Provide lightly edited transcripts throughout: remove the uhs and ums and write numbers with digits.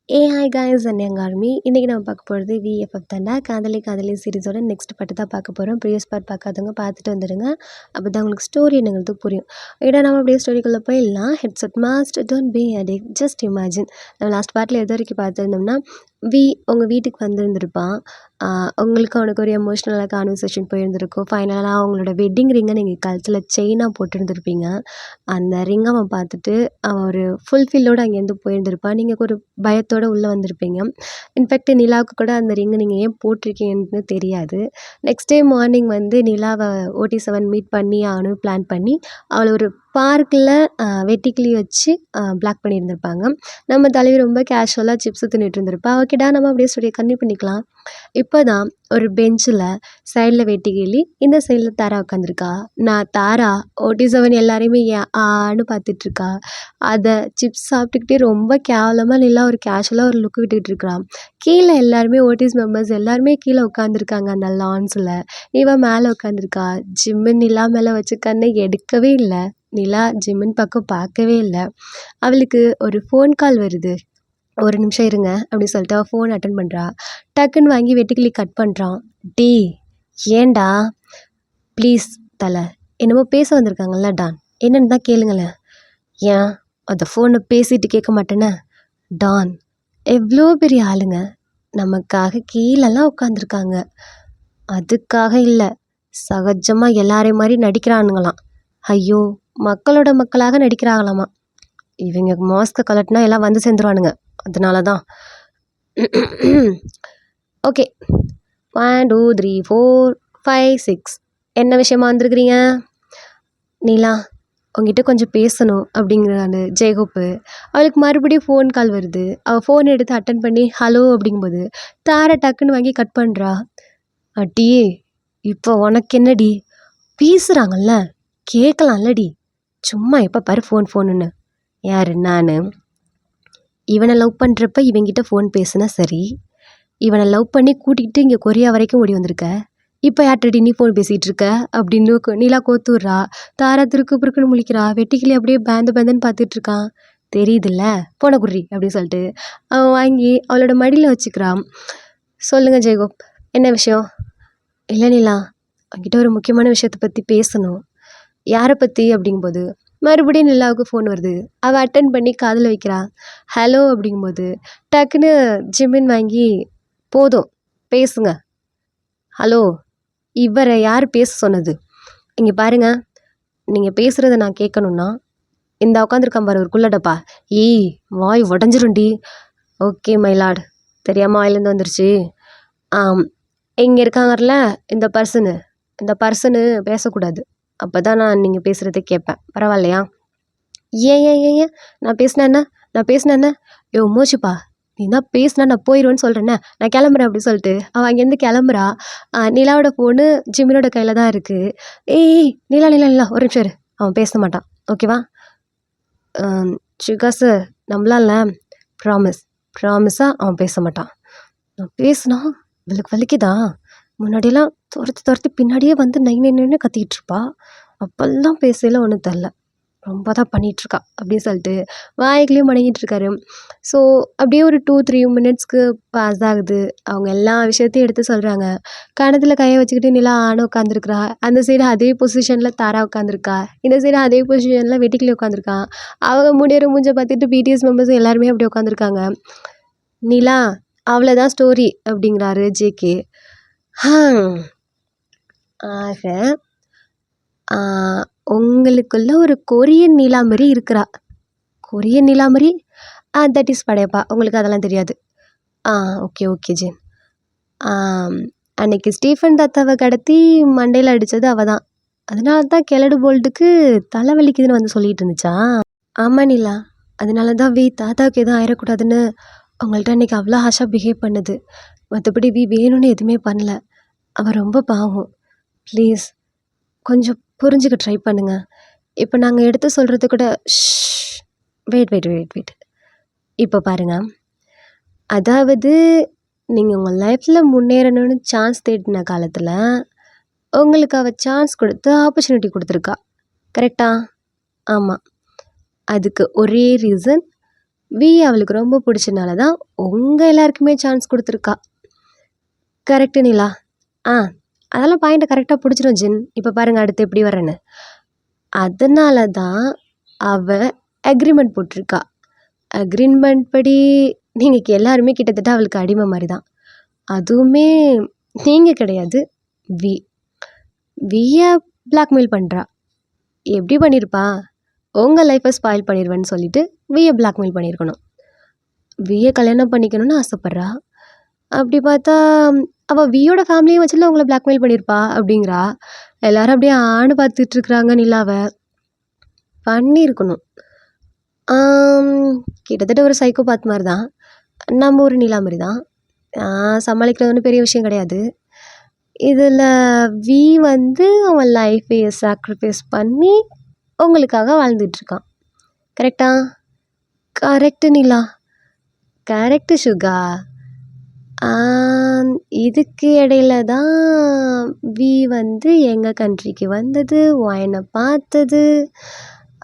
Hi guys and army இன்றைக்கி நம்ம பார்க்க போகிறது விஎஃப்எஃப் தாண்டா காதலி காதலி சீரிஸோட நெக்ஸ்ட் பாட்டு தான் பார்க்க போகிறோம். ப்ரீவியஸ் பார்ட் பார்க்காதவங்க பார்த்துட்டு வந்துடுங்க. அப்போ தான் உங்களுக்கு ஸ்டோரி என்னங்கிறது புரியும். ஏன்னா நம்ம அப்படியே ஸ்டோரிக்குள்ளே போயிடலாம். Headset must don't be addict just imagine. நம்ம லாஸ்ட் பார்ட்டில் எது வரைக்கும் பார்த்துருந்தோம்னா உங்கள் வீட்டுக்கு வந்திருந்துருப்பான். உங்களுக்கு அவனுக்கு ஒரு எமோஷ்னலாக கான்வர்சேஷன் போயிருந்திருக்கும். ஃபைனலாக அவங்களோட வெட்டிங் ரிங்கை நீங்கள் கழுத்தில் செயினாக போட்டிருந்துருப்பீங்க. அந்த ரிங்கை அவன் பார்த்துட்டு அவன் ஒரு ஃபுல்ஃபில்லோடு அங்கேருந்து போயிருந்திருப்பான். நீங்கள் ஒரு பயத்தோடு உள்ளே வந்திருப்பீங்க. இன்ஃபேக்ட் நிலாவுக்கு கூட அந்த ரிங்கை நீங்கள் ஏன் போட்டிருக்கீங்கன்னு தெரியாது. நெக்ஸ்ட் டே மார்னிங் வந்து நிலாவை OT7 மீட் பண்ணி ஆகணும் பிளான் பண்ணி அவளை ஒரு பார்க்கில் வெட்டிக்கிளி வச்சு பிளாக் பண்ணியிருந்திருப்பாங்க. நம்ம தலைவி ரொம்ப கேஷுவலாக சிப்ஸு தின்னுட்டு இருந்திருப்பா. ஓகேடா நம்ம அப்படியே ஸ்டோரியை கன்டினியூ பண்ணிக்கலாம். இப்போ தான் ஒரு பெஞ்சில் சைடில் வெட்டிக்கிளி, இந்த சைடில் தாரா உட்காந்துருக்கா. நான் தாரா OT7 எல்லாரையுமே ஆன்னு பார்த்துட்ருக்கா. அதை சிப்ஸ் சாப்பிட்டுக்கிட்டே ரொம்ப கேவலமாக நிலா ஒரு கேஷுவலாக ஒரு லுக் விட்டுக்கிட்டு இருக்கிறான். கீழே எல்லாருமே ஓடிஸ் மெம்பர்ஸ் எல்லாருமே கீழே உட்காந்துருக்காங்க அந்த லான்ஸில். இவன் மேலே உட்காந்துருக்கா. ஜிம்மின் நிலா மேலே வச்சு கண்ணை எடுக்கவே இல்லை. நிலா ஜிம்மின் பக்கம் பார்க்கவே இல்லை. அவளுக்கு ஒரு ஃபோன் கால் வருது. ஒரு நிமிஷம் இருங்க அப்படின்னு சொல்லிட்டு அவள் ஃபோன் அட்டன் பண்ணுறா. டக்குன்னு வாங்கி வெட்டிக்கிளி கட் பண்ணுறான். டீ ஏன்டா ப்ளீஸ் தலை என்னமோ பேச வந்திருக்காங்கல்ல டான், என்னன்னு தான் கேளுங்களேன். ஏன் அந்த ஃபோனை பேசிட்டு கேட்க மாட்டேன்னு? டான் எவ்வளோ பெரிய ஆளுங்க நமக்காக கீழெல்லாம் உட்காந்துருக்காங்க. அதுக்காக இல்லை, சகஜமாக எல்லாரையும் மாதிரி நடிக்கிறானுங்களாம். ஐயோ மக்களோட மக்களாக நடிக்கிறாங்களாமா. இவங்க மாஸ்க்கை கலட்டினா எல்லாம் வந்து சேர்ந்துருவானுங்க. அதனால தான். ஓகே 1 2 3 4 5 6 என்ன விஷயமா வந்திருக்கிறீங்க? நீலா உங்ககிட்ட கொஞ்சம் பேசணும் அப்படிங்கிறாரு ஜெயகோப்பு. அவளுக்கு மறுபடியும் ஃபோன் கால் வருது. அவள் ஃபோன் எடுத்து அட்டன் பண்ணி ஹலோ அப்படிங்கும்போது தாரை டக்குன்னு வாங்கி கட் பண்ணுறா. அட்டியே இப்போ உனக்கு என்னடி? பேசுகிறாங்கல்ல கேட்கலாம்லடி, சும்மா எப்போ பாரு ஃபோனுன்னு. யார்? நான் இவனை லவ் பண்ணுறப்ப இவங்கிட்ட ஃபோன் பேசுனா சரி, இவனை லவ் பண்ணி கூட்டிகிட்டு இங்கே கொரியா வரைக்கும் ஓடி வந்திருக்க. இப்போ யார்கிட்டடி நீ ஃபோன் பேசிகிட்டு இருக்க அப்படின்னு நீலா கோத்துடுறா. தாரா திருக்கு பிறுக்குன்னு முழிக்கிறா. வெட்டிக்கிளி அப்படியே பேந்துன்னு பார்த்துட்ருக்கான். தெரியுதுல்ல போன குர்ரி அப்படின்னு சொல்லிட்டு அவன் வாங்கி அவளோட மடியில் வச்சுக்கிறான். சொல்லுங்கள் ஜெயகோப், என்ன விஷயம்? இல்லை நீலா அவன்கிட்ட ஒரு முக்கியமான விஷயத்தை பற்றி பேசணும். யாரை பற்றி அப்படிங்கும்போது மறுபடியும் நிலாவுக்கு ஃபோன் வருது. அவள் அட்டன் பண்ணி காதில் வைக்கிறா. ஹலோ அப்படிங்கும்போது டக்குன்னு ஜிம்மின் வாங்கி போதும் பேசுங்க. ஹலோ இவரை யார் பேச சொன்னது? இங்கே பாருங்க, நீங்கள் பேசுகிறத நான் கேட்கணுன்னா இந்த உட்காந்துருக்கான் பாரு ஒரு குள்ளடப்பா, ஏய் வாய் உடஞ்சிருண்டி. ஓகே மைலாட், தெரியாமல் வாயிலேருந்து வந்துருச்சு. இங்கே இருக்காங்கல்ல இந்த பர்சனு பேசக்கூடாது. அப்போ தான் நான் நீங்கள் பேசுகிறத கேட்பேன், பரவாயில்லையா? ஏன் ஏன் ஏன் ஏன் நான் பேசினேன்னா யோ மூச்சுப்பா, நீ தான் பேசினா நான் போயிடுவேன்னு சொல்கிறேன்னே, நான் கிளம்புறேன் அப்படின்னு சொல்லிட்டு அவள் அங்கேருந்து கிளம்புறா. நிலாவோட ஃபோனு ஜிம்மினோட கையில் தான் இருக்குது. ஏய் நிலா ஒரு நிமிஷம் இரு, அவன் பேச மாட்டான் ஓகேவா? சுகா சார் நம்மளால ப்ராமிஸாக அவன் பேச மாட்டான். நான் பேசுனா இவளுக்கு வலிக்குதா? முன்னாடியெல்லாம் துரத்தி பின்னாடியே வந்து நைன்னு கத்திக்கிட்டு இருப்பா. அப்போல்லாம் பேசல ஒன்றும் தெரில, ரொம்ப தான் பண்ணிகிட்ருக்கா அப்படின்னு சொல்லிட்டு வாய்க்குள்ளேயும் மடங்கிட்டு இருக்காரு. ஸோ அப்படியே ஒரு 2-3 மினிட்ஸ்க்கு பாஸ் ஆகுது. அவங்க எல்லா விஷயத்தையும் எடுத்து சொல்கிறாங்க. கணத்தில் கையை வச்சுக்கிட்டு நிலா உட்காந்துருக்குறா. அந்த சைடு அதே பொசிஷனில் தாரா உட்காந்துருக்கா. இந்த சைடு அதே பொசிஷனில் வெட்டிக்கிளி உட்காந்துருக்கா. அவங்க முடியிற மூஞ்சை பார்த்துட்டு BTS மெம்பர்ஸ் எல்லாருமே அப்படி உட்காந்துருக்காங்க. நிலா அவ்வளோதான் ஸ்டோரி அப்படிங்கிறாரு JK. ஆக உங்களுக்குள்ள ஒரு கொரியன் நீலாம்பரி இருக்கிறா. Korean Neelambari? That is Padayappa, உங்களுக்கு அதெல்லாம் தெரியாது. Okay gen. அன்னைக்கு ஸ்டீஃபன் தத்தாவை கடத்தி மண்டையில் அடித்தது அவள் தான். அதனால தான் கெலடு போல்டுக்கு தலைவலிக்குதுன்னு வந்து சொல்லிட்டு இருந்துச்சா? ஆமாம் நீலா, அதனால தான் தாத்தாவுக்கு எதுவும் ஆயிடக்கூடாதுன்னு அவங்கள்ட்ட அன்றைக்கி அவ்வளோ ஹாஷாக பிஹேவ் பண்ணுது. மற்றபடி வேணும்னு எதுவுமே பண்ணல. அவள் ரொம்ப பாவம். ப்ளீஸ் கொஞ்சம் புரிஞ்சுக்க ட்ரை பண்ணுங்க. இப்போ நாங்கள் எடுத்து சொல்கிறது கூட வெயிட் இப்போ பாருங்கள், அதாவது நீங்கள் உங்கள் லைஃப்பில் முன்னேறணும்னு சான்ஸ் தேடின காலத்தில் உங்களுக்கு அவள் சான்ஸ் கொடுத்து ஆப்பர்ச்சுனிட்டி கொடுத்துருக்கா, கரெக்டா? ஆமாம், அதுக்கு ஒரே ரீசன் அவளுக்கு ரொம்ப பிடிச்சனால தான் உங்கள் எல்லாருக்குமே சான்ஸ் கொடுத்துருக்கா. கரெக்டு நிலா. ஆ அதெல்லாம் பாயிண்ட்டை கரெக்டாக பிடிச்சிரும் ஜின். இப்போ பாருங்கள் அடுத்து எப்படி வரேன்னு. அதனால தான் அவ அக்ரிமெண்ட் போட்டிருக்கா. அக்ரிமெண்ட் படி நீங்கள் எல்லாருமே கிட்டத்தட்ட அவளுக்கு அடிமை மாதிரி தான். அதுவுமே நீங்கள் கிடையாது, வி வியை பிளாக்மெயில் பண்ணுறா. எப்படி பண்ணியிருப்பா? உங்கள் லைஃப்பை ஸ்பாயில் பண்ணிடுவேன்னு சொல்லிட்டு வியை பிளாக்மெயில் பண்ணியிருக்கணும். வியை கல்யாணம் பண்ணிக்கணும்னு ஆசைப்பட்றா. அப்படி பார்த்தா அவள் வியோட ஃபேமிலியை வச்சுல உங்களை பிளாக்மெயில் பண்ணியிருப்பா அப்படிங்கிறா. எல்லாரும் அப்படியே ஆணு பார்த்துட்ருக்குறாங்க நிலாவை. பண்ணியிருக்கணும். கிட்டத்தட்ட ஒரு சைக்கோபாத் மாதிரி தான். நம்ம ஒரு நிலா மாதிரி தான். சமாளிக்கிறது ஒன்றும் பெரிய விஷயம் கிடையாது. இதில் வி அவன் லைஃப்பையை சாக்ரிஃபைஸ் பண்ணி உங்களுக்காக வாழ்ந்துட்டுருக்கான். கரெக்டா? கரெக்டு நிலா. கரெக்டு சுகா. இதுக்கு இடையில தான் வி எங்கள் கண்ட்ரிக்கு வந்தது, ஒயனை பார்த்தது,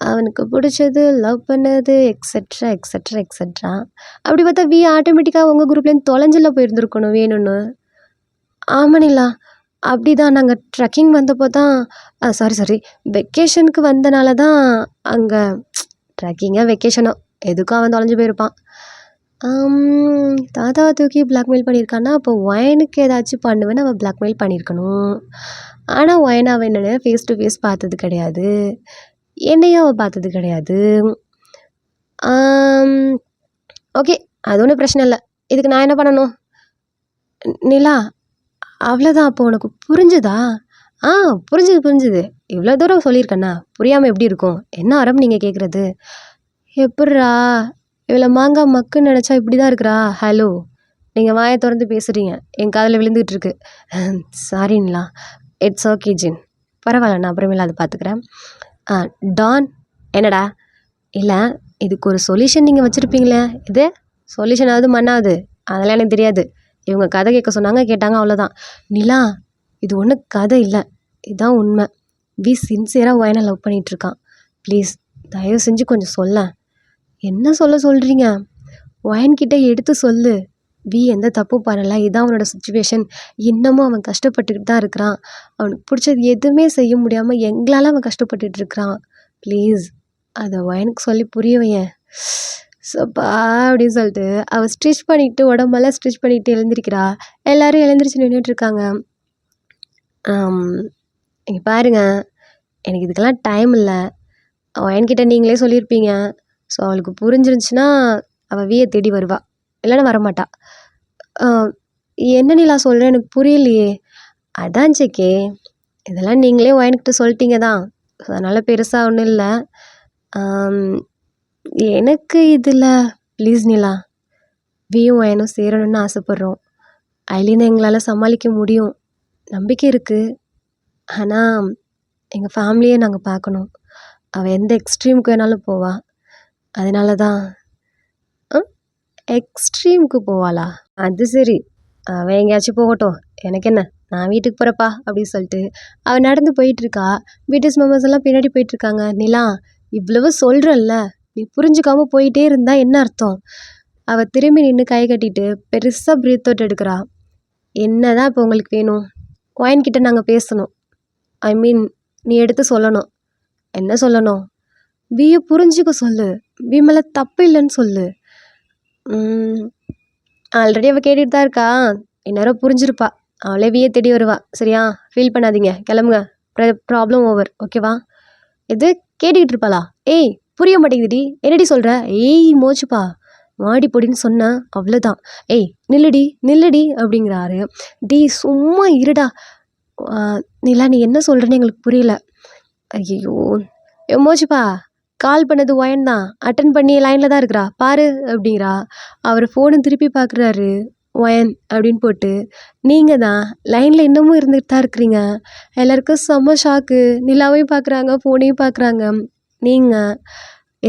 அவனுக்கு பிடிச்சது, லவ் பண்ணது, எக்ஸெட்ரா எக்ஸெட்ரா எக்ஸெட்ரா. அப்படி பார்த்தா வி ஆட்டோமேட்டிக்காக உங்கள் குரூப்லேருந்து தொலைஞ்சில போயிருந்துருக்கணும் வேணும்னு. ஆமானிலா. அப்படி தான் நாங்கள் ட்ரெக்கிங் வந்தப்போ தான் சாரி வெக்கேஷனுக்கு வந்தனால தான் அங்கே ட்ரெக்கிங்காக வெக்கேஷனோ எதுக்கும் அவன் தொலைஞ்சு போயிருப்பான். தாத்தாவை தூக்கி பிளாக்மெயில் பண்ணியிருக்கான்னா அப்போ ஒயனுக்கு ஏதாச்சும் பண்ணுவேன்னு அவள் பிளாக்மெயில் பண்ணியிருக்கணும். ஆனால் ஒயனை அவன் என்னென்ன ஃபேஸ் டு ஃபேஸ் பார்த்தது கிடையாது, என்னையும் அவள் பார்த்தது கிடையாது. ஓகே, அது ஒன்றும் பிரச்சனை இல்லை. இதுக்கு நான் என்ன பண்ணணும்? நிலா, அவ்வளோதான். அப்போ உனக்கு புரிஞ்சுதா? புரிஞ்சுது. இவ்வளோ தூரம் சொல்லியிருக்கேண்ணா, புரியாமல் எப்படி இருக்கும்? என்ன ஆரம் நீங்கள் கேட்குறது? எப்பட்றா இவ்வளோ மாங்காய் மக்குன்னு நினச்சா இப்படி தான் இருக்கிறா? ஹலோ, நீங்கள் வாயை திறந்து பேசுகிறீங்க, என் காதில் விழுந்துகிட்டு இருக்கு. சாரிங்களா. இட்ஸ் ஓகே ஜின், பரவாயில்ல, நான் அப்புறமேல அதை பார்த்துக்கிறேன். டான். என்னடா? இல்லை, இதுக்கு ஒரு சொல்யூஷன் நீங்கள் வச்சுருப்பீங்களே. இது சொல்யூஷனாவது மண்ணாவது அதெல்லாம் எனக்கு தெரியாது. இவங்க கதை கேட்க சொன்னாங்க, கேட்டாங்க, அவ்வளோதான். நிலா, இது ஒன்றும் கதை இல்லை, இதுதான் உண்மை. வி சின்சியராக ஒயனை லவ் பண்ணிகிட்ருக்கான். ப்ளீஸ் தயவு செஞ்சு கொஞ்சம் சொல்ல. என்ன சொல்கிறீங்க? ஒயன்கிட்ட எடுத்து சொல்லு. வி எந்த தப்பும் பண்ணலை, இதுதான் அவனோட சுச்சுவேஷன். இன்னமும் அவன் கஷ்டப்பட்டுக்கிட்டு தான் இருக்கிறான். அவனுக்கு பிடிச்சது எதுவுமே செய்ய முடியாமல் எங்களால் அவன் கஷ்டப்பட்டுட்ருக்கிறான். ப்ளீஸ் அதை ஒயனுக்கு சொல்லி புரிய வையேன். சப்பா அப்படின்னு சொல்லிட்டு அவள் ஸ்டிச் பண்ணிவிட்டு உடம்பெல்லாம் ஸ்டிச் பண்ணிவிட்டு எழுந்திருக்கிறா. எல்லோரும் எழுந்திரிச்சு நின்றுட்டுருக்காங்க. இங்கே பாருங்க, எனக்கு இதுக்கெல்லாம் டைம் இல்லை. என்கிட்ட நீங்களே சொல்லியிருப்பீங்க. ஸோ அவளுக்கு புரிஞ்சிருந்துச்சுன்னா அவள் வியை தேடி வருவா, இல்லைன்னா வரமாட்டா. என்ன நிலா சொல்கிறேன், எனக்கு புரியலையே. அதான் சேக்கே, இதெல்லாம் நீங்களே ஒயன்கிட்ட சொல்லிட்டீங்க தான், அதனால் பெருசாக ஒன்றும் இல்லை. எனக்கு இதில் ப்ளீஸ் நிலா, வியும் ஒயனும் சேரணும்னு ஆசைப்பட்றோம். ஐலினை எங்களால் சமாளிக்க முடியும், நம்பிக்கை இருக்குது. ஆனால் எங்கள் ஃபேமிலியை நாங்கள் பார்க்கணும். அவள் எந்த எக்ஸ்ட்ரீமுக்கு வேணாலும் போவாள். அதனால தான். எக்ஸ்ட்ரீமுக்கு போவாளா? அது சரி, அவன் எங்கேயாச்சும் போகட்டும், எனக்கு என்ன, நான் வீட்டுக்கு போகிறப்பா அப்படின்னு சொல்லிட்டு அவள் நடந்து போயிட்டுருக்கா. பிடிஎஸ் மெம்பர்ஸ் எல்லாம் பின்னாடி போயிட்டுருக்காங்க. நிலா, இவ்வளவு சொல்கிறல்ல, நீ புரிஞ்சுக்காமல் போயிட்டே இருந்தா என்ன அர்த்தம்? அவள் திரும்பி நின்று கை கட்டிட்டு பெருசாக பிரீத் அவுட் எடுக்கிறா. என்ன தான் இப்போ உங்களுக்கு வேணும்? ஒயன்கிட்ட நாங்கள் பேசணும். ஐ மீன், நீ எடுத்து சொல்லணும். என்ன சொல்லணும்? வியை புரிஞ்சுக்க சொல்லு. வி மேலே தப்பு இல்லைன்னு சொல்லு. ஆல்ரெடி அவள் கேட்டுட்டு தான் இருக்கா, இந்நேரம் புரிஞ்சிருப்பா. அவளே வியை தேடி வருவா. சரியா? ஃபீல் பண்ணாதீங்க, கிளம்புங்க, ப்ராப்ளம் ஓவர். ஓகேவா? இது கேட்டுக்கிட்டு இருப்பாளா? ஏய், புரிய மாட்டேங்குதுடி, என்னடி சொல்கிற? ஏய் மோச்சுப்பா, மாடி பொடின்னு சொன்னேன், அவ்வளோதான். ஏய் நில்லுடி அப்படிங்கிறாரு. டி சும்மா இருடா. நிலா, நீ என்ன சொல்கிறேன்னு எங்களுக்கு புரியல. ஐயோ மோச்சுப்பா, கால் பண்ணது ஒயன் தான், அட்டன் பண்ணி லைனில் தான் இருக்கிறா பாரு அப்படிங்கிறா. அவர் ஃபோனை திருப்பி பார்க்குறாரு. ஒயன் அப்படின்னு போட்டு, நீங்கள் தான் லைனில் இன்னமும் இருந்துகிட்டு தான் இருக்கிறீங்க. எல்லாருக்கும் செம்ம ஷாக்கு. நிலாவையும் பார்க்குறாங்க, ஃபோனையும் பார்க்குறாங்க. நீங்கள்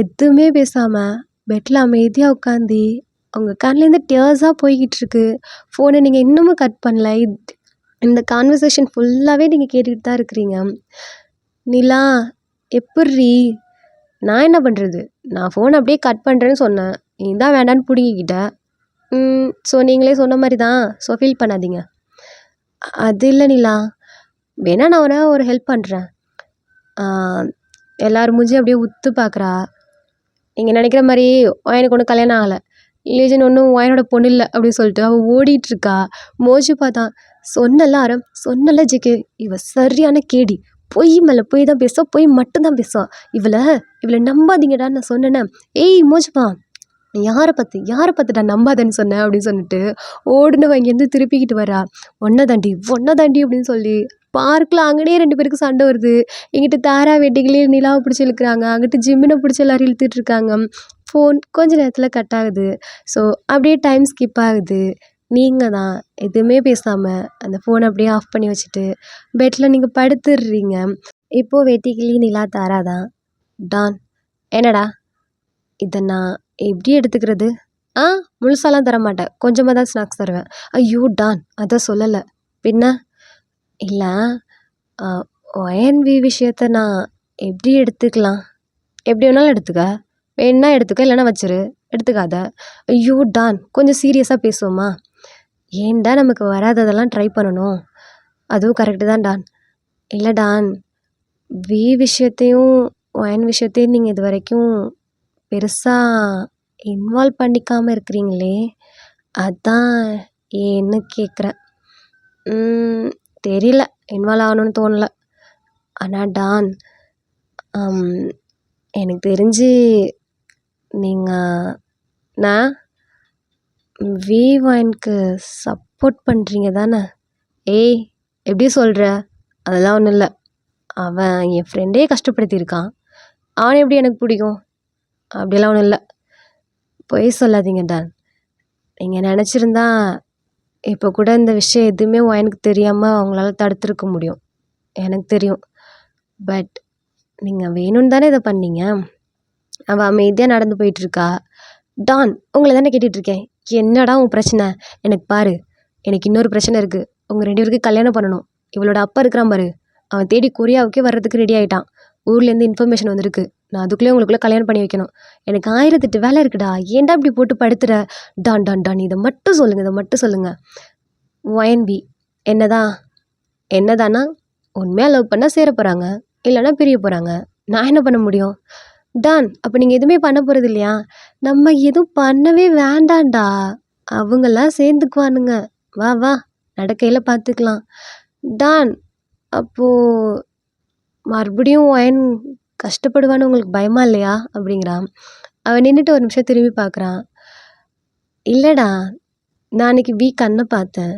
எதுவுமே பேசாமல் பெட்டில் அமைதியாக உட்காந்து உங்கள் கண்ணிலேருந்து டியர்ஸாக போய்கிட்டு இருக்கு. ஃபோனை நீங்கள் இன்னமும் கட் பண்ணல. இந்த கான்வர்சேஷன் ஃபுல்லாகவே நீங்கள் கேட்டுக்கிட்டு தான் இருக்கிறீங்க. நிலா, எப்புட்றி? நான் என்ன பண்ணுறது? நான் ஃபோன் அப்படியே கட் பண்ணுறேன்னு சொன்னேன். நீ தான் வேண்டான்னு பிடுங்கிக்கிட்ட. ஸோ நீங்களே சொன்ன மாதிரி தான். ஸோ ஃபீல் பண்ணாதீங்க. அது இல்லை நிலா, வேணா நான் உன ஒரு ஹெல்ப் பண்ணுறேன். எல்லாரும் மூஞ்சி அப்படியே உத்து பார்க்குறா. நீங்கள் நினைக்கிற மாதிரி எனக்கு ஒன்றும் கல்யாணம் ஆகலை, லிஜன் ஒன்றும் ஒயனோட பொண்ணு இல்லை அப்படின்னு சொல்லிட்டு அவள் ஓடிட்டுருக்கா. மோஜு பார்த்தா, சொன்னல ஆரம், சொன்னல ஜெகே, இவ சரியான கேடி, பொய் மேலே பொய் தான் பேசுவா, பொய் மட்டும்தான் பேசுவான். இவளை நம்பாதீங்கடான்னு நான் சொன்னேன்னே. ஏய் மோஜுப்பா, யாரை பார்த்துட்டா நம்பாதேன்னு சொன்னேன் அப்படின்னு சொல்லிட்டு ஓடுனவ இங்கேருந்து திருப்பிக்கிட்டு வரா. ஒன்றை தாண்டி அப்படின்னு சொல்லி பார்க்கில் அங்கேயே 2 பேருக்கு சண்டை வருது. இங்கிட்டு தாரா வெட்டிகளே நிலாவை பிடிச்சி இழுக்கிறாங்க, அங்கிட்டு ஜிம்மினை பிடிச்சி எல்லாரும் இழுத்துட்டு இருக்காங்க. ஃபோன் கொஞ்ச நேரத்தில் கட் ஆகுது. ஸோ அப்படியே டைம் ஸ்கிப் ஆகுது. நீங்கள் தான் எதுவுமே பேசாமல் அந்த ஃபோனை அப்படியே ஆஃப் பண்ணி வச்சுட்டு பெட்டில் நீங்கள் படுத்துடுறீங்க. இப்போது வெட்டிக்கிளி நிலா தாரா தான். டான், என்னடா இதை நான் எப்படி எடுத்துக்கிறது? முழுசாலாம் தரமாட்டேன், கொஞ்சமாக தான் ஸ்நாக்ஸ் தருவேன். ஐயோ டான், அதை சொல்லலை. பின்ன இல்லை, ஒயன்வி விஷயத்த நான் எப்படி எடுத்துக்கலாம்? எப்படி வேணாலும் எடுத்துக்க, வேணா எடுத்துக்க, இல்லைன்னா வச்சிரு, எடுத்துக்காத. ஐயோ டான், கொஞ்சம் சீரியஸாக பேசுவோமா? ஏன்டா நமக்கு வராததெல்லாம் ட்ரை பண்ணணும்? அதுவும் கரெக்டு தான் டான். இல்லை டான், விஷயத்தையும் ஒயன் விஷயத்தையும் நீங்கள் இது வரைக்கும் பெருசாக இன்வால்வ் பண்ணிக்காமல் இருக்கிறீங்களே, அதான் ஏன்னு கேட்குறேன். தெரியல, இன்வால்வ் ஆகணும்னு தோணலை. ஆனால் டான், எனக்கு தெரிஞ்சு நீங்கள் நான் ஒயனுக்கு சப்போர்ட் பண்ணுறீங்க தானே? ஏய், எப்படி சொல்கிற? அதெல்லாம் ஒன்றும் இல்லை. அவன் என் ஃப்ரெண்டே கஷ்டப்படுத்தியிருக்கான், அவனை எப்படி எனக்கு பிடிக்கும்? அப்படியெல்லாம் ஒன்றும் இல்லை. பொய் சொல்லாதீங்க டான். நீங்கள் நினச்சிருந்தா இப்போ கூட இந்த விஷயம் எதுவுமே எனக்கு தெரியாமல் அவங்களால தடுத்துருக்க முடியும், எனக்கு தெரியும். பட் நீங்கள் வேணும்னு தானே இதை பண்ணீங்க. அவள் அமைதியாக நடந்து போயிட்டுருக்கா. டான், உங்களை தானே கேட்டுட்ருக்கேன், என்னடா உன் பிரச்சனை? எனக்கு பாரு, எனக்கு இன்னொரு பிரச்சனை இருக்குது. உங்கள் 2 பேருக்கு கல்யாணம் பண்ணணும். இவளோட அப்பா இருக்கிறான் பாரு, அவன் தேடி கொரியாவுக்கே வர்றதுக்கு ரெடி ஆகிட்டான். ஊர்லேருந்து இன்ஃபர்மேஷன் வந்திருக்கு. நான் அதுக்குள்ளே உங்களுக்குள்ளே கல்யாணம் பண்ணி வைக்கணும். எனக்கு 1008 வேலை இருக்குடா, ஏன்டா இப்படி போட்டு படுத்துற? டான் டான் டான், இதை மட்டும் சொல்லுங்கள். ஒயன்பி என்னதானா உண்மையாக லவ் பண்ணால் சேர போகிறாங்க, இல்லைன்னா பிரிய போகிறாங்க. நான் என்ன பண்ண முடியும்? டான், அப்போ நீங்கள் எதுவுமே பண்ண போகிறது இல்லையா? நம்ம எதுவும் பண்ணவே வேண்டாம்டா, அவங்கெல்லாம் சேர்ந்துக்குவானுங்க. வா வா, நடக்கையில் பார்த்துக்கலாம். டான், அப்போது மறுபடியும் ஒயன் கஷ்டப்படுவான்னு உங்களுக்கு பயமா இல்லையா அப்படிங்கிறான். அவன் நின்றுட்டு ஒரு நிமிஷம் திரும்பி பார்க்குறான். இல்லைடா, நான் அன்றைக்கி கண்ணை பார்த்தேன்.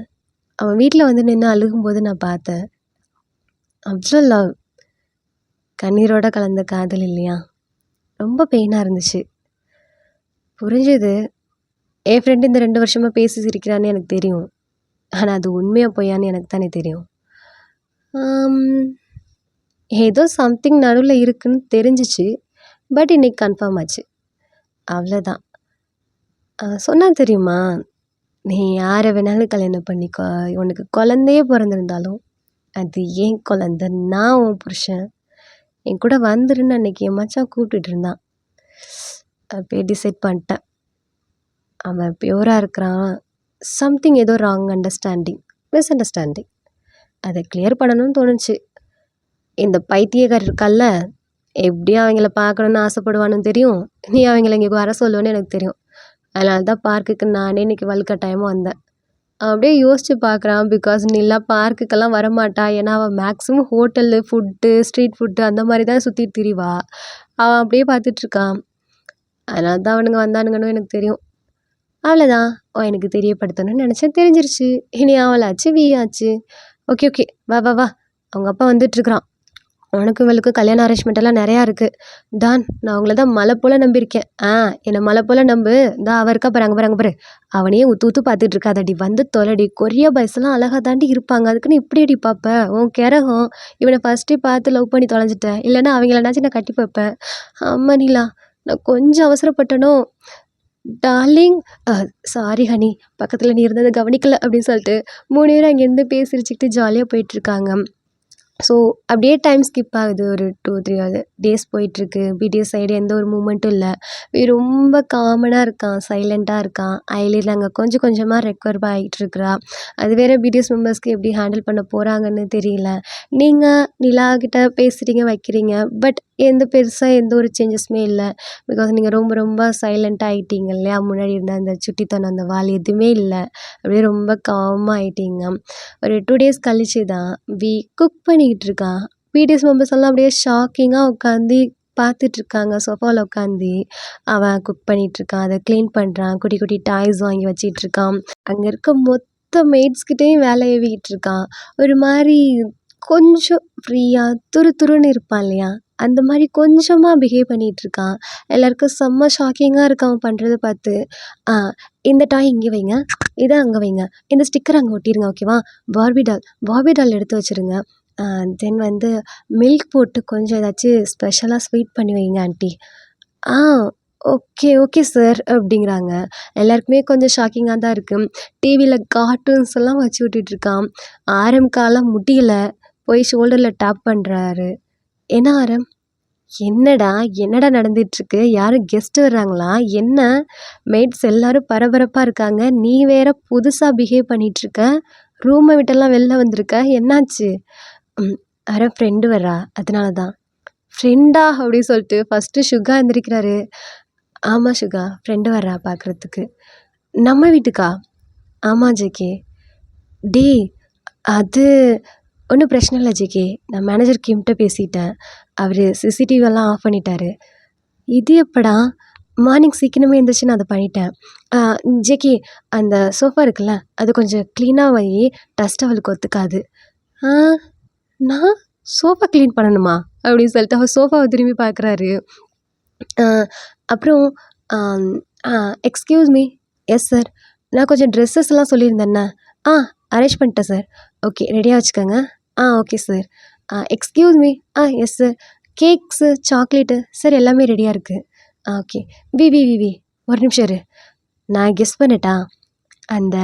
அவன் வீட்டில் வந்து நின்று அழுகும்போது நான் பார்த்தேன். அவ்வளோ லவ், கண்ணீரோட கலந்த காதல் இல்லையா? ரொம்ப பெயினாக இருந்துச்சு. புரிஞ்சுது. என் ஃப்ரெண்டு இந்த 2 வருஷமாக பேசி சிரிக்கிறான்னு எனக்கு தெரியும். ஆனால் அது உண்மையாக பொய்யான்னு எனக்கு தானே தெரியும். ஏதோ சம்திங் நடுவில் இருக்குன்னு தெரிஞ்சிச்சு. பட் இன்றைக்கி கன்ஃபார்ம் ஆச்சு, அவ்வளோதான். சொன்னால் தெரியுமா, நீ யாரை வேணாலும் கல்யாணம் பண்ணிக்கோ, உனக்கு குழந்தையே பிறந்திருந்தாலும் அது ஏன் குழந்த, நான் உன் புருஷன், என் கூட வந்துருன்னு அன்றைக்கி என் மச்சான் கூப்பிட்டுட்டு இருந்தான். அப்படியே டிசைட் பண்ணிட்டேன். அவன் பியூராக இருக்கிறான். சம்திங் ஏதோ ராங் மிஸ் அண்டர்ஸ்டாண்டிங், அதை கிளியர் பண்ணணும்னு தோணுச்சு. இந்த பைத்தியக்காரர் இருக்கல்ல, எப்படியும் அவங்கள பார்க்கணுன்னு ஆசைப்படுவான்னு தெரியும், நீ அவங்கள இங்கே வர சொல்லுவேன்னு எனக்கு தெரியும். அதனால தான் பார்க்குக்கு நானே இன்றைக்கி வலுக்கட்டாயமாக வந்தேன். அப்படியே யோசித்து பார்க்குறான். பிகாஸ் நிலா பார்க்குக்கெல்லாம் வரமாட்டா. ஏன்னா அவள் maximum hotel food, street food அந்த மாதிரி தான் சுற்றிட்டு திரிவா. அவன் அப்படியே பார்த்துட்ருக்கான். அதனால தான் அவனுங்க வந்தானுங்கன்னு எனக்கு தெரியும். அவ்வளோதான், எனக்கு தெரியப்படுத்தணும்னு நினச்சேன், தெரிஞ்சிருச்சு. இனி அவளாச்சு ஆச்சு. ஓகே வா வா வா, அவங்க அப்பா வந்துட்டுருக்குறான். உனக்கு இவளுக்கு கல்யாண அரேஞ்ச்மெண்ட்டெல்லாம் நிறையா இருக்குது. டான், நான் அவங்கள தான் மலை போல் நம்பியிருக்கேன். என்னை மலை போல் நம்பு. அவள் இருக்கா பாரு, அங்கே பாரு. அவனையே ஊற்று பார்த்துட்டு இருக்காதடி, வந்து தொலைடி. கொரியா பாய்ஸ்லாம் அழகாக தாண்டி இருப்பாங்க, அதுக்குன்னு இப்படி அடி பார்ப்பேன்? உன் கிறகம், இவனை ஃபஸ்ட்டே பார்த்து லவ் பண்ணி தொலைஞ்சிட்டேன். இல்லைன்னா அவங்களனாச்சும் நான் கட்டி பார்ப்பேன். ஆமாம் நிலா, நான் கொஞ்சம் அவசரப்பட்டனோ. டார்லிங், சாரி ஹனி, பக்கத்தில் நீ இருந்ததை கவனிக்கல அப்படின்னு சொல்லிட்டு 3 பேரும் அங்கேருந்து பேசிரிச்சுக்கிட்டு ஜாலியாக போயிட்டுருக்காங்க. ஸோ அப்படியே டைம் ஸ்கிப் ஆகுது. ஒரு 2, 3 டேஸ் போயிட்டுருக்கு. பிடிஎஸ் சைடு எந்த ஒரு மூவ்மெண்ட்டும் இல்ல. ரொம்ப காமனா இருக்கான். சைலண்ட்டா இருக்கான். ஐலின் அங்க கொஞ்சம் கொஞ்சமா ரெக்கவர் ஆயிட்டுருக்கிறா. அது வேற பிடிஎஸ் மெம்பர்ஸ்க்கு எப்படி ஹேண்டில் பண்ண போறாங்கன்னு தெரியல. நீங்க நிலா கிட்ட பேசுறீங்க, வைக்கிறீங்க. பட் பெருசா எந்த ஒரு சேஞ்சஸுமே இல்ல. பிகாஸ் நீங்க ரொம்ப ரொம்ப சைலண்ட்டா ஆயிட்டீங்க இல்லையா? முன்னாடி இருந்த அந்த சுட்டித்தனம், அந்த வால் எதுவுமே இல்ல. அப்படியே ரொம்ப காமா ஆயிட்டீங்க. ஒரு 2 டேஸ் கழிச்சு தான் குக் பண்ணிக்கிட்டு இருக்கான். பிடிஎஸ் மெம்பர்ஸ் எல்லாம் அப்படியே ஷாக்கிங்கா உட்காந்து பார்த்துட்ருக்காங்க சோஃபால உட்காந்து. அவன் குக் பண்ணிகிட்ருக்கான். அத கிளீன் பண்றான். குட்டி குட்டி டாய்ஸ் வாங்கி வச்சிட்ருக்கான். அங்க இருக்க மொத்த மெய்ட்ஸ்கிட்டயும் வேலை ஏவிக்கிட்டுருக்கான். ஒரு மாரி கொஞ்சம் ஃப்ரீயா துருதுருன்னு இருப்பான் இல்லையா? அந்த மாரி கொஞ்சமா பிஹேவ் பண்ணிகிட்ருக்கான். எல்லாருக்கும் செம்ம ஷாக்கிங்கா இருக்கு அவன் பண்றத பார்த்து. "ஆ இந்த டாய் இங்கே வைங்க. இத அங்க வைங்க. இந்த ஸ்டிக்கர் அங்க ஒட்டிருங்க ஓகேவா? பார்பி டால் எடுத்து வச்சுருங்க. தென் மில்க் போட்டு கொஞ்சம் ஏதாச்சும் ஸ்பெஷலா ஸ்வீட் பண்ணி வைங்க ஆன்ட்டி." "ஆ ஓகே, ஓகே சார்" அப்படிங்கிறாங்க. எல்லாருக்குமே கொஞ்சம் ஷாக்கிங்கா தான் இருக்கு. டிவில கார்ட்டூன்ஸ் எல்லாம் வச்சு விட்டுட்ருக்கான். ஆரம்கால முடியல. போய் ஷோல்டர்ல டேப் பண்றாரு. "என்ன ஆரம்? என்னடா என்னடா நடந்துட்டுருக்கு? யாரும் கெஸ்ட் வர்றாங்களா? என்ன? மெய்ட்ஸ் எல்லாரும் பரபரப்பா இருக்காங்க. நீ வேற புதுசா பிஹேவ் பண்ணிட்டுருக்க. ரூம விட்டெல்லாம் வெளில வந்திருக்க. என்னாச்சு?" "ம் ஆரம் ஃப்ரெண்டு வர்றா. அதனால தான்." "ஃப்ரெண்டா?" அப்படின்னு சொல்லிட்டு ஃபர்ஸ்ட்டு சுகா எந்திரிக்கிறாரு. "ஆமா சுகா, ஃப்ரெண்டு வர்றா பார்க்குறதுக்கு." "நம்ம வீட்டுக்கா?" "ஆமா ஜேகே." "டேய் அது ஒன்றும் பிரச்சனை இல்லை ஜேகே. நான் மேனேஜர் கிம்கிட்ட பேசிட்டேன். அவரு சிசிடிவியெல்லாம் ஆஃப் பண்ணிட்டாரு." "இது எப்படா?" "மார்னிங் சீக்கிரமே எந்திரிச்சு நான் அத பண்ணிட்டேன். ஆ ஜேகே அந்த சோஃபா இருக்குல்ல, அது கொஞ்சம் க்ளீனா வை. டஸ்ட் அவளுக்கு ஒத்துக்காது." "ஆ நான் சோஃபா க்ளீன் பண்ணணுமா?" அப்படின்னு சொல்லிட்டு அவர் சோஃபாவை திரும்பி பார்க்குறாரு. அப்புறம் ஆம், எக்ஸ்கியூஸ் மீ. Yes sir. நான் கொஞ்சம் ட்ரெஸ்ஸஸ்லாம் சொல்லியிருந்தேன்ன. ஆ அரேஞ்ச் பண்ணிட்டேன் சார். ஓகே ரெடியாக வச்சுக்கோங்க. Okay sir. Excuse me. Yes sir. Cakes chocolate sir எல்லாமே ரெடியாக இருக்குது. ஓகே. வி வி வி வி ஒரு நிமிஷம் இரு. நான் கெஸ் பண்ணட்டா? அந்த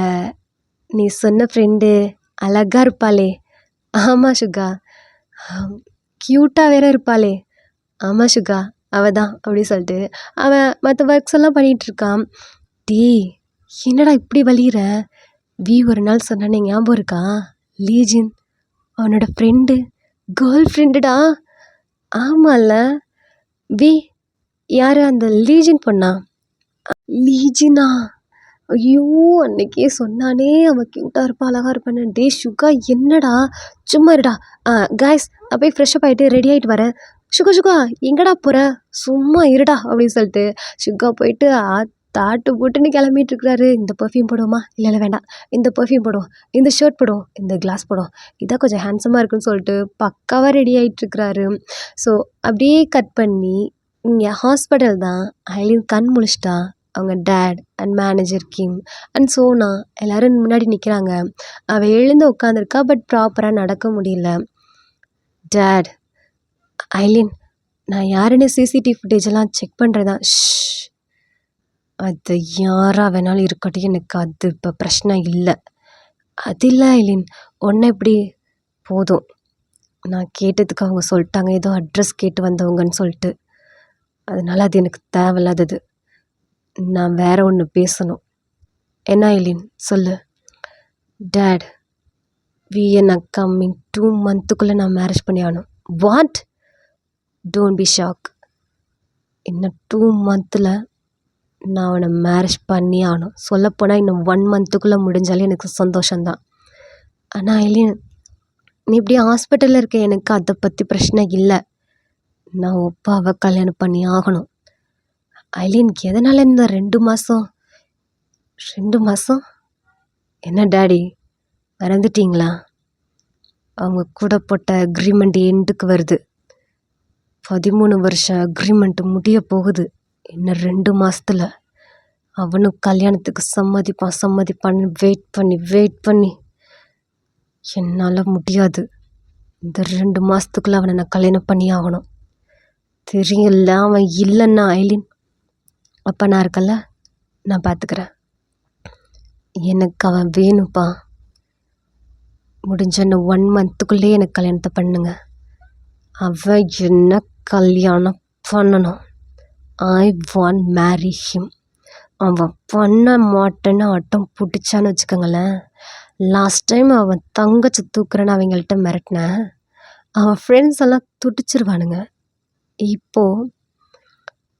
நீ சொன்ன ஃப்ரெண்டு அழகா இருப்பாளே. ஆமாம் சுகா. க்யூட்டாக வேற இருப்பாளே. ஆமாம் சுகா அவ தான் அப்படி சொல்லிட்டு அவன் மற்ற ஒர்க்ஸ் எல்லாம் பண்ணிகிட்ருக்கான். டேய் என்னடா இப்படி வலிகிற? ஒரு நாள் சொன்னானே ஞாபகம் இருக்கா? லீஜின் அவனோட ஃப்ரெண்டு, கேர்ள் ஃப்ரெண்டுடா. ஆமால்ல. வி யார் அந்த லீஜின் பொண்ணா? லீஜினா? ஐயோ அன்னைக்கே சொன்னானே அவன் க்யூட்டாக இருப்பான் அழகா இருப்பான்னு. டே சுகா என்னடா சும்மா இருடா. காய்ஸ் நான் போய் ஃப்ரெஷ்அப் ஆகிட்டு ரெடி ஆகிட்டு வரேன். சுகா எங்கடா போகிற? சும்மா இருடா அப்படின்னு சொல்லிட்டு சுகா போயிட்டு தாட்டு போட்டுன்னு கிளம்பிட்டுருக்குறாரு. இந்த பர்ஃப்யூம் போடுவோமா? இல்லை இல்லை வேண்டாம். இந்த பர்ஃப்யூம் போடுவோம். இந்த ஷர்ட் போடுவோம். இந்த கிளாஸ் போடுவோம். இதான் கொஞ்சம் ஹேண்ட்ஸமாக இருக்குன்னு சொல்லிட்டு பக்காவாக ரெடி ஆகிட்டுருக்குறாரு. ஸோ அப்படியே கட் பண்ணி இங்கே ஹாஸ்பிட்டல் தான். ஐலின் கண் முழிச்சிட்டா. அவங்க date and manager Kim and Sona எல்லோரும் முன்னாடி நிற்கிறாங்க. அவள் எழுந்து உட்காந்துருக்கா. பட் ப்ராப்பராக நடக்க முடியல. டேட் ஐலின் நான் யாருன்னு சிசிடிவி ஃபுட்டேஜெல்லாம் செக் பண்ணுறதா. அது யாராக வேணாலும் இருக்கட்டும், எனக்கு அது இப்போ பிரச்சனை இல்லை. அது இல்லை ஐலின் ஒன்று எப்படி போதும். நான் கேட்டதுக்கு அவங்க சொல்லிட்டாங்க ஏதோ அட்ரஸ் கேட்டு வந்தவங்கன்னு சொல்லிட்டு. அதனால் அது எனக்கு தேவையில்லாதது. நான் வேற ஒன்று பேசணும். என்ன ஐலின் சொல்லு. டேட் நான் கம்மிங் 2 மந்த்துக்குள்ளே நான் மேரேஜ் பண்ணி ஆகணும். வாட்? Don't be shock. இன்னும் 2 மந்த்தில் நான் அவனை மேரேஜ் பண்ணி ஆகணும். சொல்லப்போனால் இன்னும் 1 மந்த்துக்குள்ளே முடிஞ்சாலே எனக்கு சந்தோஷந்தான். ஆனால் ஐலின் நீ இப்படி ஹாஸ்பிட்டலில் இருக்க. எனக்கு அதை பற்றி பிரச்சனை இல்லை. நான் ஒப்பாவை கல்யாணம் பண்ணி ஆகணும். ஐலின் எதனால் இந்த 2 மாதம்? 2 மாதம் என்ன டேடி மறந்துட்டீங்களா? அவங்க கூட போட்ட அக்ரிமெண்ட் எண்டுக்கு வருது. 13 வருஷம் அக்ரிமெண்ட் முடிய போகுது. இன்னும் 2 மாதத்தில் அவனும் கல்யாணத்துக்கு சம்மதிப்பான்னு வெயிட் பண்ணி என்னால் முடியாது. இந்த 2 மாதத்துக்குள்ளே அவனை நான் கல்யாணம் பண்ணி ஆகணும். தெரியல அவன் இல்லைன்னா ஐலின் அப்பா நான் இருக்கல, நான் பார்த்துக்கிறேன். எனக்கு அவன் வேணும்ப்பா. முடிஞ்ச இன்னும் 1 மந்த்துக்குள்ளேயே எனக்கு கல்யாணத்தை பண்ணுங்க. அவன் என்ன கல்யாணம் பண்ணணும். I want Mary him. அவன் பண்ண மாட்டேன்னு அடம் பிடிச்சான்னு வச்சுக்கோங்களேன். லாஸ்ட் டைம் அவன் தங்கச்சி தூக்குறேன்னு அவங்கள்ட்ட மிரட்டினேன். அவன் ஃப்ரெண்ட்ஸ் எல்லாம் துடிச்சிருவானுங்க. இப்போது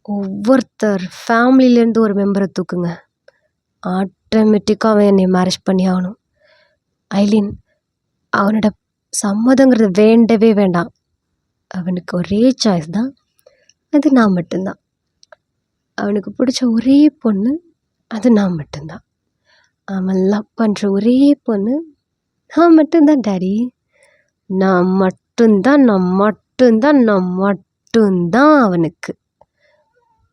ஒவ்வொருத்தர் ஃபேமிலியிலேருந்து ஒரு மெம்பரை தூக்குங்க, ஆட்டோமேட்டிக்காக அவன் என்னை மேரேஜ் பண்ணி ஆகணும். ஐலின், அவனோட சம்மதங்கிறது வேண்டவே வேண்டாம். அவனுக்கு ஒரே சாய்ஸ் தான், அது நான் மட்டும்தான். அவனுக்கு பிடிச்ச ஒரே பொண்ணு அது நான் மட்டும்தான். அவன் லவ் பண்ணுற ஒரே பொண்ணு நான் மட்டும்தான் டாடி. நான் மட்டும்தான் அவனுக்கு.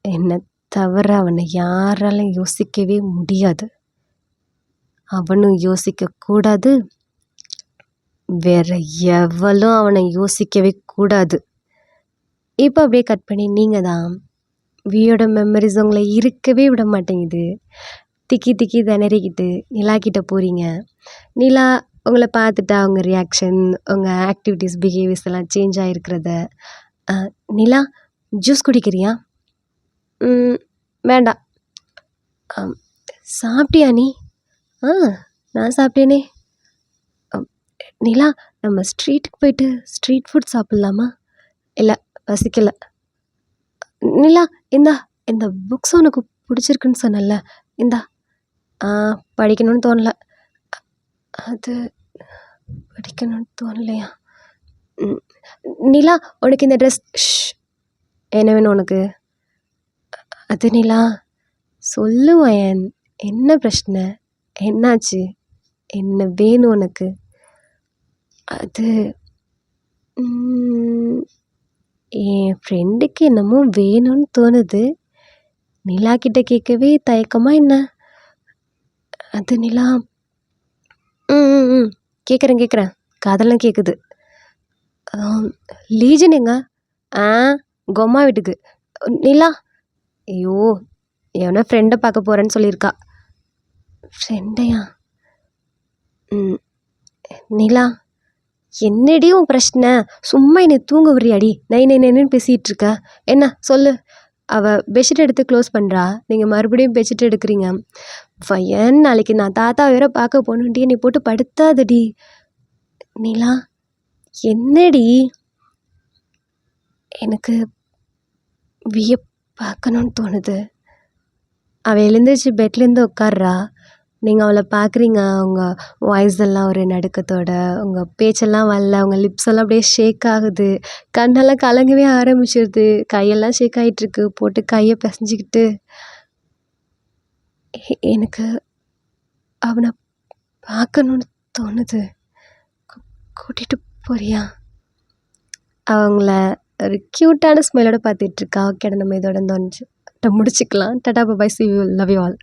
என்னை தவிர அவனை யாராலும் யோசிக்கவே முடியாது. அவனும் யோசிக்கக்கூடாது, வேற எவளும் அவனை யோசிக்கவே கூடாது. இப்போ அப்படியே கட் பண்ணி நீங்கள் தான். வியோட மெமரிஸ் உங்களை இருக்கவே விட மாட்டேங்குது. திக்கி திணறிக்கிட்டு நிலா கிட்ட போகிறீங்க. நிலா உங்களை பார்த்துட்டா அவங்க ரியாக்ஷன், உங்கள் ஆக்டிவிட்டீஸ், பிஹேவியர்ஸ் எல்லாம் சேஞ்ச் ஆகிருக்கிறத. நிலா, ஜூஸ் குடிக்கிறியா? வேண்டாம். சாப்பிட்டியா நீ? நான் சாப்பிட்டேனே. நிலா, நம்ம ஸ்ட்ரீட்டுக்கு போயிட்டு ஸ்ட்ரீட் ஃபுட் சாப்பிட்லாமா? இல்லை, பசிக்கலை. நிலா, இந்த புக்ஸ் உனக்கு பிடிச்சிருக்குன்னு சொன்னல, இந்தா. படிக்கணும்னு தோணலை. அது படிக்கணும்னு தோணலையா? நிலா, உனக்கு இந்த ட்ரெஸ் என்ன வேணும் உனக்கு? அது நிலா, சொல்லுவேன். என்ன பிரச்சனை? என்னாச்சு? என்ன வேணும் உனக்கு? அது என் ஃப்ரெண்டுக்கு என்னமோ வேணும்னு தோணுது. நிலா கிட்ட கேட்கவே தயக்கமா என்ன? அது நிலா, கேட்குறேன், காதெல்லாம் கேட்குது. லீஜன் எங்க? கொம்மா வீட்டுக்கு. நிலா, ஐயோ, எவனோ ஃப்ரெண்டை பார்க்க போகிறேன்னு சொல்லியிருக்கா. ஃப்ரெண்டையா? நிலா, என்னடி உன் பிரச்சனை? சும்மா என்னை தூங்க விடுறியாடி? நைன்னு பேசிகிட்டு இருக்க. என்ன சொல்லு. அவள் பெட்ஷீட் எடுத்து க்ளோஸ் பண்ணுறா, நீங்கள் மறுபடியும் பெட்ஷீட் எடுக்கிறீங்க. பையன், நாளைக்கு நான் தாத்தா வேற பார்க்க போகணுன்டி, நீ போட்டு படுத்தாதடி. நிலா, என்னடி? எனக்கு விய பார்க்கணுன்னு தோணுது. அவள் எழுந்திரிச்சு பெட்லேருந்து உட்கார்றா. நீங்கள் அவளை பார்க்குறீங்க. அவங்க வாய்ஸ் எல்லாம் ஒரு நடுக்கத்தோட, உங்கள் பேச்செல்லாம் வரல, உங்கள் லிப்ஸ் எல்லாம் அப்படியே ஷேக் ஆகுது, கண்ணெல்லாம் கலங்கவே ஆரம்பிச்சிருது, கையெல்லாம் ஷேக் ஆகிட்டுருக்கு. போட்டு கையை பிசைஞ்சிக்கிட்டு, எனக்கு அவனை பார்க்கணுன்னு தோணுது. கூட்டிகிட்டு போறியா? அவங்கள ஒரு க்யூட்டான ஸ்மெல்லோட பார்த்துட்ருக்கா. ஓகே, நம்ம இதோட முடிச்சுக்கலாம். டாடா, பாய், see you, love you all.